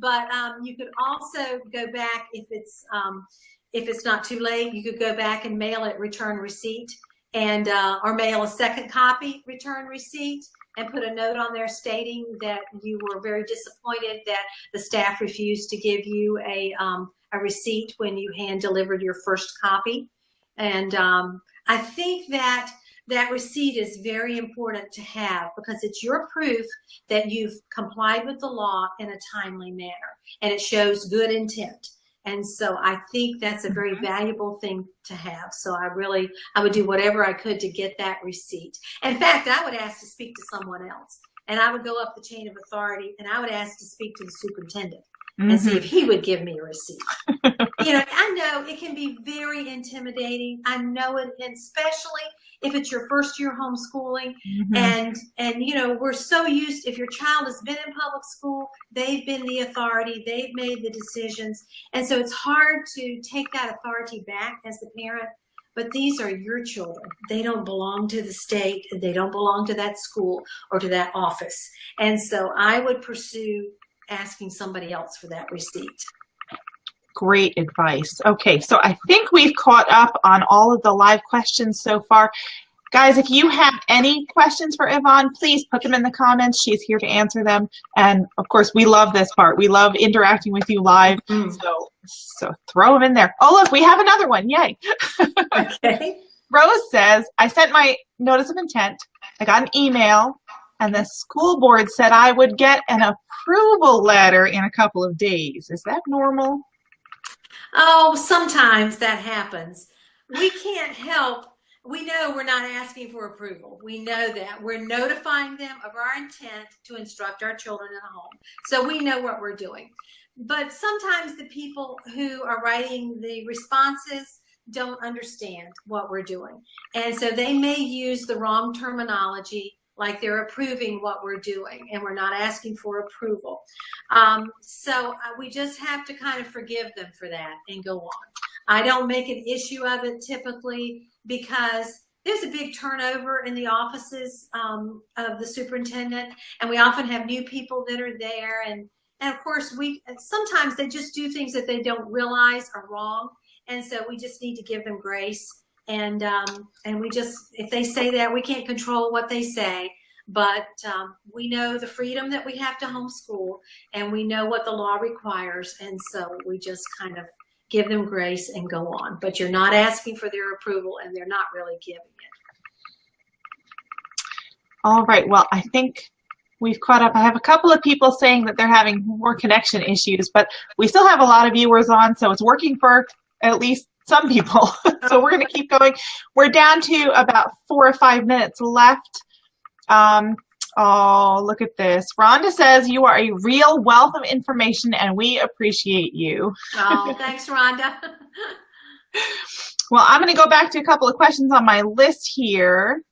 But you could also go back if it's not too late. You could go back and mail it return receipt, and or mail a second copy return receipt, and put a note on there stating that you were very disappointed that the staff refused to give you a receipt when you hand delivered your first copy. And I think that receipt is very important to have, because it's your proof that you've complied with the law in a timely manner, and it shows good intent. And so I think that's a very valuable thing to have. So I would do whatever I could to get that receipt. In fact, I would ask to speak to someone else, and I would go up the chain of authority, and I would ask to speak to the superintendent and see if he would give me a receipt. I know it can be very intimidating. I know it, and especially if it's your first year homeschooling, and we're so used, if your child has been in public school, they've been the authority, they've made the decisions, and so it's hard to take that authority back as the parent. But these are your children. They don't belong to the state, they don't belong to that school or to that office. And so I would pursue asking somebody else for that receipt. Great advice. Okay, so I think we've caught up on all of the live questions so far. Guys, if you have any questions for Yvonne, please put them in the comments. She's here to answer them. And of course, we love this part. We love interacting with you live. So throw them in there. Oh, look, we have another one. Yay. Okay. Rose says, I sent my notice of intent. I got an email, and the school board said I would get an approval letter in a couple of days. Is that normal? Oh, sometimes that happens. We can't help. We know we're not asking for approval. We know that. We're notifying them of our intent to instruct our children in a home. So we know what we're doing. But sometimes the people who are writing the responses don't understand what we're doing. And so they may use the wrong terminology, like they're approving what we're doing, and we're not asking for approval. So we just have to kind of forgive them for that and go on. I don't make an issue of it typically, because there's a big turnover in the offices of the superintendent, and we often have new people that are there. And of course, sometimes they just do things that they don't realize are wrong. And so we just need to give them grace. And we just, if they say that, we can't control what they say, but we know the freedom that we have to homeschool, and we know what the law requires, and so we just kind of give them grace and go on. But you're not asking for their approval, and they're not really giving it. All right, well, I think we've caught up. I have a couple of people saying that they're having more connection issues, but we still have a lot of viewers on, so it's working for at least some people. So we're going to keep going. We're down to about 4 or 5 minutes left. Oh, look at this. Rhonda says you are a real wealth of information, and we appreciate you. Oh, thanks, Rhonda. Well, I'm going to go back to a couple of questions on my list here.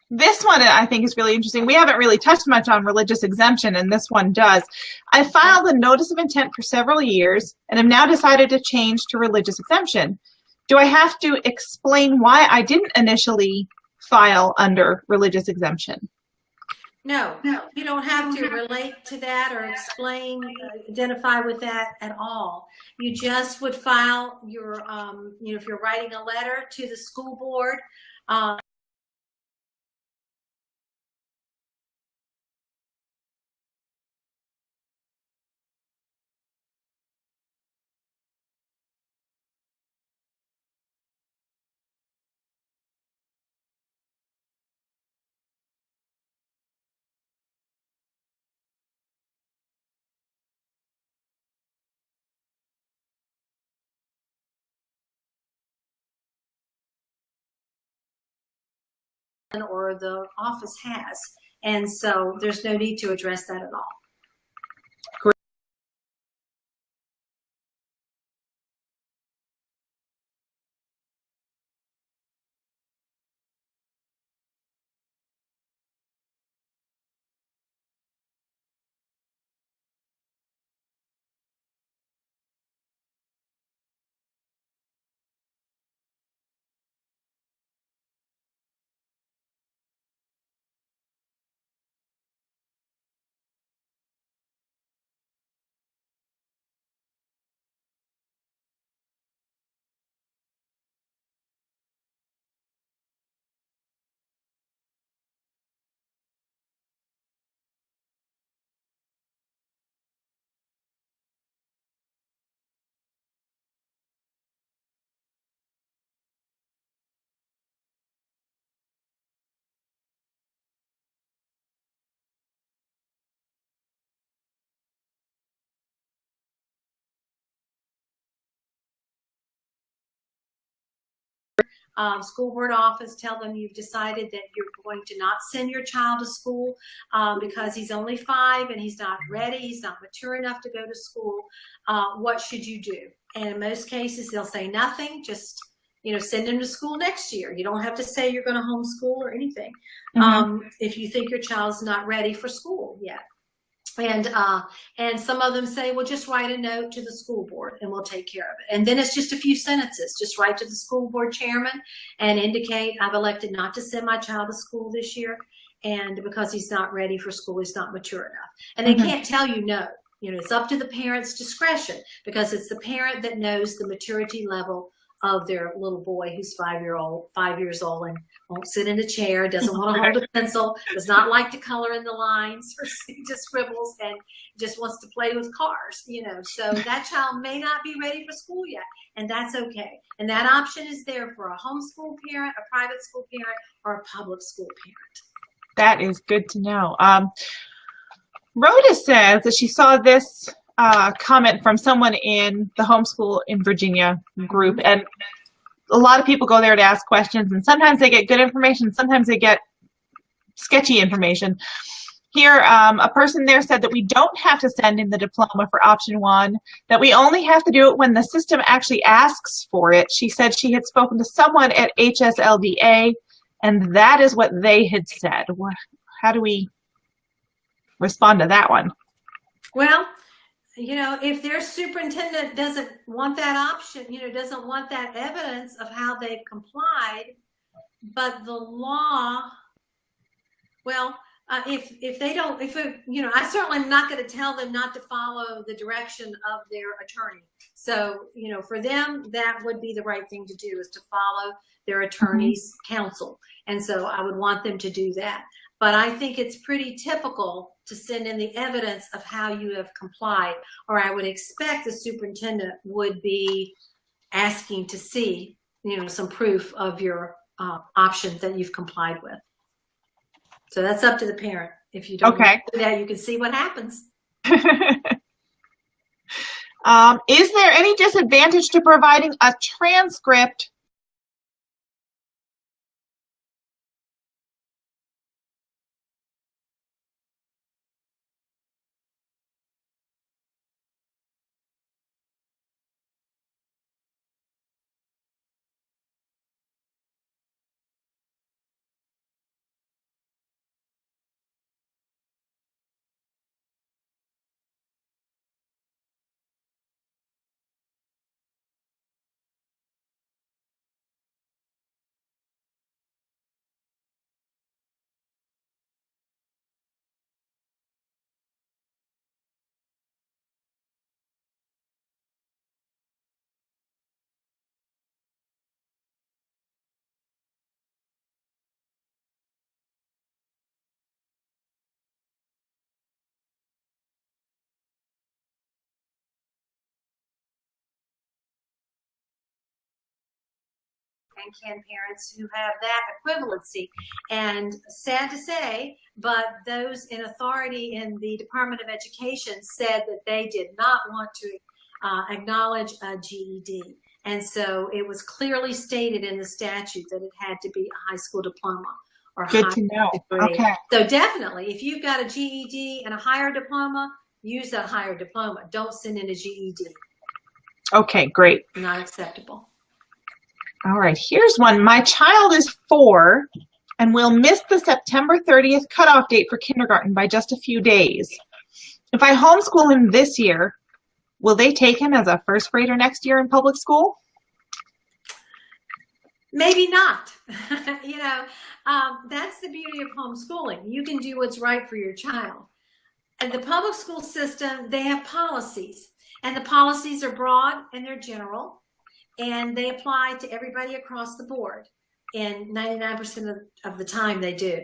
This one I think is really interesting. We haven't really touched much on religious exemption, and this one does. I filed a notice of intent for several years and have now decided to change to religious exemption. Do I have to explain why I didn't initially file under religious exemption? No, you don't have to relate to that or explain, identify with that at all. You just would file your, if you're writing a letter to the school board, or the office has. And so there's no need to address that at all. School board office, tell them you've decided that you're going to not send your child to school because he's only 5 and he's not ready, he's not mature enough to go to school. What should you do? And in most cases, they'll say nothing, just send him to school next year. You don't have to say you're going to homeschool or anything if you think your child's not ready for school yet. And some of them say, well, just write a note to the school board and we'll take care of it. And then it's just a few sentences. Just write to the school board chairman and indicate, I've elected not to send my child to school this year, and because he's not ready for school, he's not mature enough. And they can't tell you no. It's up to the parent's discretion, because it's the parent that knows the maturity level of their little boy who's 5 years old and won't sit in a chair, doesn't want to hold a pencil, does not like to color in the lines, or just scribbles, and just wants to play with cars, So that child may not be ready for school yet, and that's okay. And that option is there for a homeschool parent, a private school parent, or a public school parent. That is good to know. Rhoda says that she saw this comment from someone in the Homeschool in Virginia group, and a lot of people go there to ask questions, and sometimes they get good information, sometimes they get sketchy information. Here, a person there said that we don't have to send in the diploma for option 1, that we only have to do it when the system actually asks for it. She said she had spoken to someone at HSLDA, and that is what they had said. How do we respond to that one? Well, if their superintendent doesn't want that option, doesn't want that evidence of how they've complied, but the law, well, if they don't, I certainly am not going to tell them not to follow the direction of their attorney. So, for them, that would be the right thing to do, is to follow their attorney's counsel. And so I would want them to do that. But I think it's pretty typical to send in the evidence of how you have complied, or I would expect the superintendent would be asking to see, some proof of your options that you've complied with. So that's up to the parent. If you don't do that, you can see what happens. Is there any disadvantage to providing a transcript and can parents who have that equivalency. And sad to say, but those in authority in the Department of Education said that they did not want to acknowledge a GED. And so it was clearly stated in the statute that it had to be a high school diploma or Good to know. degree. Okay. So definitely, if you've got a GED and a higher diploma, use that higher diploma. Don't send in a GED. Okay, great. Not acceptable. All right, here's one. My child is 4 and will miss the September 30th cutoff date for kindergarten by just a few days. If I homeschool him this year, will they take him as a first grader next year in public school? Maybe not. That's the beauty of homeschooling. You can do what's right for your child. And the public school system, they have policies. And the policies are broad and they're general. And they apply to everybody across the board. And 99% of the time they do.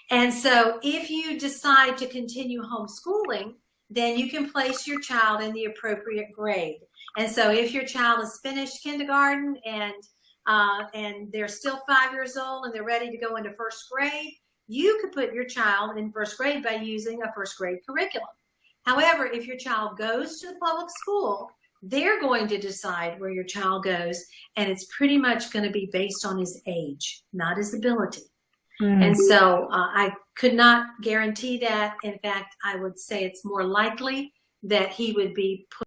And so if you decide to continue homeschooling, then you can place your child in the appropriate grade. And so if your child has finished kindergarten and they're still 5 years old and they're ready to go into first grade, you could put your child in first grade by using a first grade curriculum. However, if your child goes to the public school, they're going to decide where your child goes, and it's pretty much going to be based on his age, not his ability. And so I could not guarantee that. In fact, I would say it's more likely that he would be put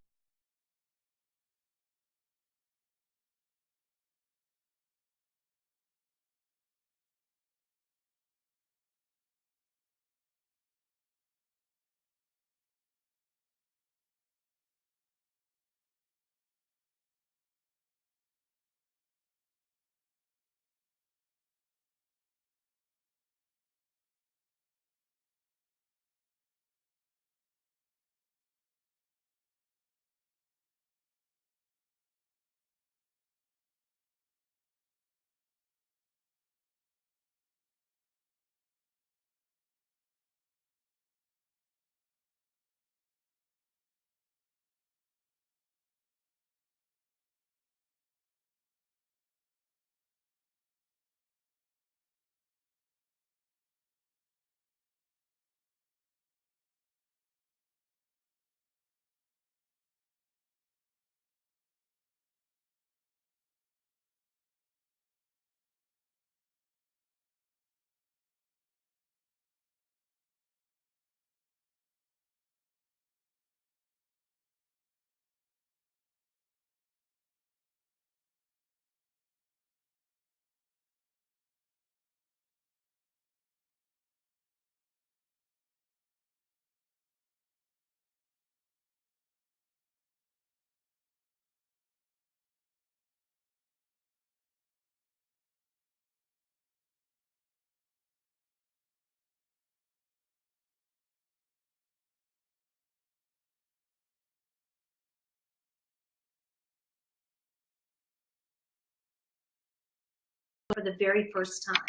for the very first time.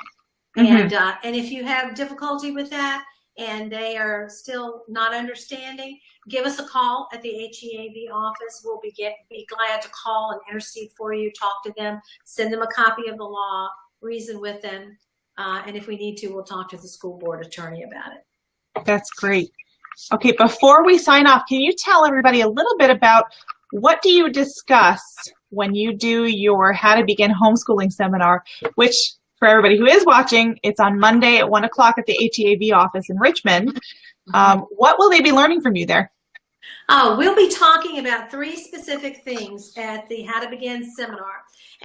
Mm-hmm. And if you have difficulty with that and they are still not understanding, give us a call at the HEAV office. We'll be glad to call and intercede for you, talk to them, send them a copy of the law, reason with them. And if we need to, we'll talk to the school board attorney about it. That's great. Okay, before we sign off, can you tell everybody a little bit about what do you discuss when you do your How to Begin Homeschooling seminar, which for everybody who is watching, it's on Monday at 1 o'clock at the HEAV office in Richmond. What will they be learning from you there? We'll be talking about 3 specific things at the How to Begin seminar.